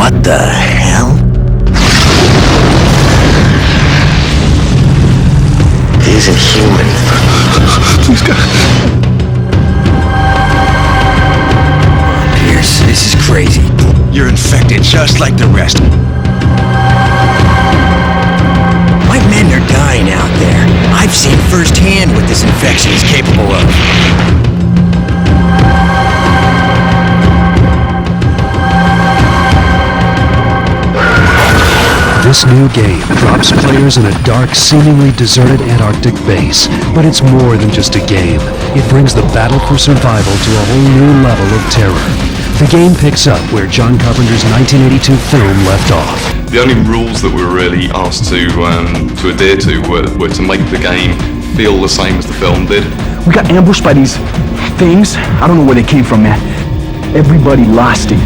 What the hell? It isn't human. Please, God. Pierce, this is crazy. You're infected just like the rest. My men are dying out there. I've seen firsthand what this infection is capable of. This new game drops players in a dark, seemingly deserted Antarctic base. But it's more than just a game. It brings the battle for survival to a whole new level of terror. The game picks up where John Carpenter's 1982 film left off. The only rules that we were really asked to adhere to were to make the game feel the same as the film did. We got ambushed by these things. I don't know where they came from, man. Everybody lost it.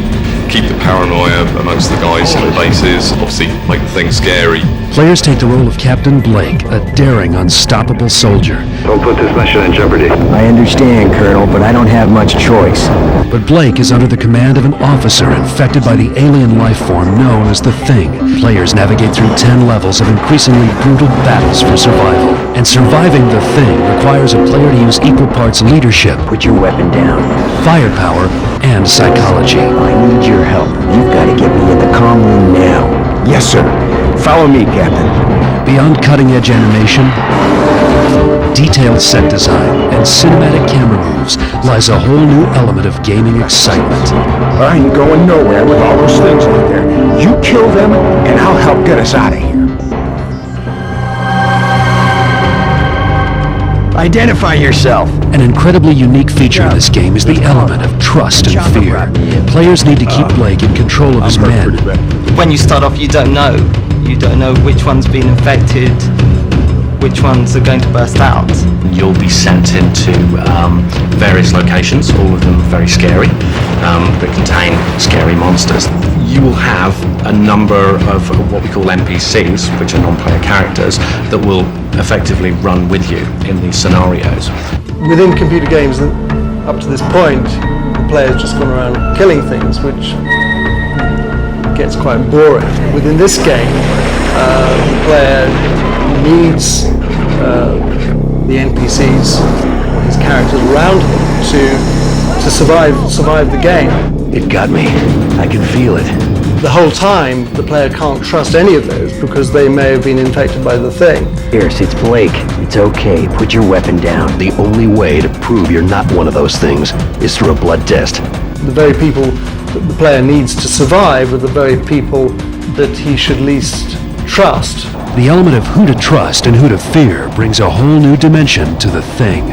Keep the paranoia amongst the guys in the bases, obviously make the thing scary. Players take the role of Captain Blake, a daring, unstoppable soldier. Don't put this mission in jeopardy. I understand, Colonel, but I don't have much choice. But Blake is under the command of an officer infected by the alien life form known as the Thing. Players navigate through 10 levels of increasingly brutal battles for survival. And surviving the Thing requires a player to use equal parts leadership, Put your weapon down. firepower, and psychology. I need your help. You've got to get me in the comm room now. Yes, sir. Follow me, Captain. Beyond cutting-edge animation, detailed set design, and cinematic camera moves lies a whole new element of gaming excitement. I ain't going nowhere with all those things out there. You kill them, and I'll help get us out of here. Identify yourself. An incredibly unique feature in this game is the element of trust and fear. Players need to keep Blake in control of his men. When you start off, you don't know. You don't know which one's been infected, which ones are going to burst out. You'll be sent into various locations, all of them very scary, that contain scary monsters. You will have a number of what we call NPCs, which are non-player characters, that will effectively run with you in these scenarios. Within computer games, up to this point, the player's just gone around killing things, which gets quite boring. Within this game, the player needs the NPCs, or his characters around him, to survive the game. It got me. I can feel it. The whole time, the player can't trust any of those because they may have been infected by the Thing. Pierce, it's Blake. It's okay. Put your weapon down. The only way to prove you're not one of those things is through a blood test. The very people that the player needs to survive are the very people that he should least trust. The element of who to trust and who to fear brings a whole new dimension to the Thing.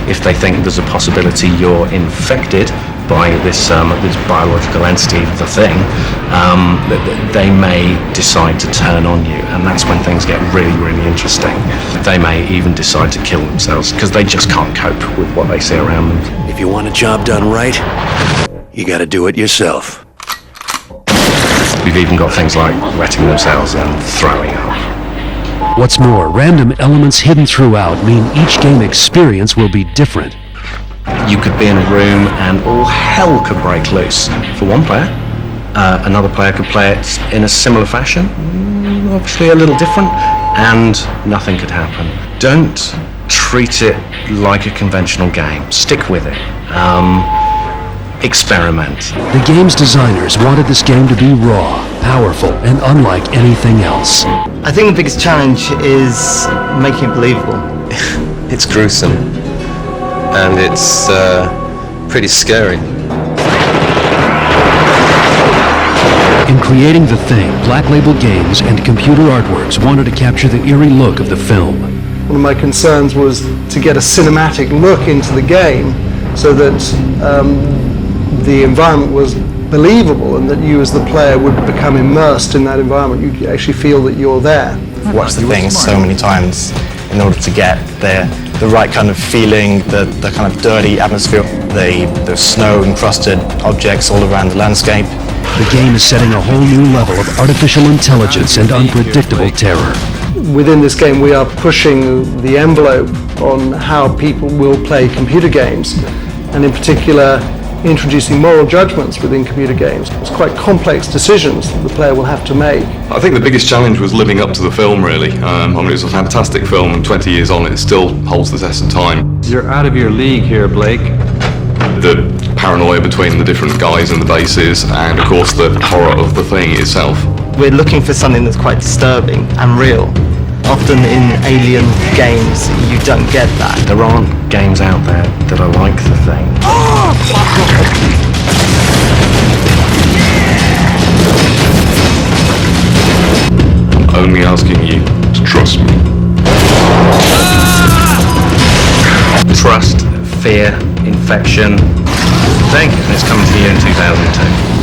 If they think there's a possibility you're infected by this biological entity, the Thing, they may decide to turn on you, and that's when things get really, really interesting. They may even decide to kill themselves because they just can't cope with what they see around them. If you want a job done right, you gotta do it yourself. We've even got things like wetting themselves and throwing up. What's more, random elements hidden throughout mean each game experience will be different. You could be in a room and all hell could break loose for one player. Another player could play it in a similar fashion, obviously a little different, and nothing could happen. Don't treat it like a conventional game. Stick with it. Experiment. The game's designers wanted this game to be raw, powerful, and unlike anything else. I think the biggest challenge is making it believable. It's gruesome, and it's pretty scary. In creating The Thing, Black Label Games and Computer Artworks wanted to capture the eerie look of the film. One of my concerns was to get a cinematic look into the game so that the environment was believable and that you as the player would become immersed in that environment. You'd actually feel that you're there. I've watched the Thing so many times in order to get the right kind of feeling, the kind of dirty atmosphere, the snow-encrusted objects all around the landscape. The game is setting a whole new level of artificial intelligence and unpredictable terror. Within this game, we are pushing the envelope on how people will play computer games, and in particular, introducing moral judgments within computer games. It's quite complex decisions that the player will have to make. I think the biggest challenge was living up to the film, really. I mean, it was a fantastic film, and 20 years on, it still holds the test of time. You're out of your league here, Blake. The paranoia between the different guys and the bases, and of course the horror of the thing itself. We're looking for something that's quite disturbing and real. Often in alien games, you don't get that. There aren't games out there that are like the thing. I'm only asking you to trust me. Trust, fear, infection, thing, and it's coming to you in 2002.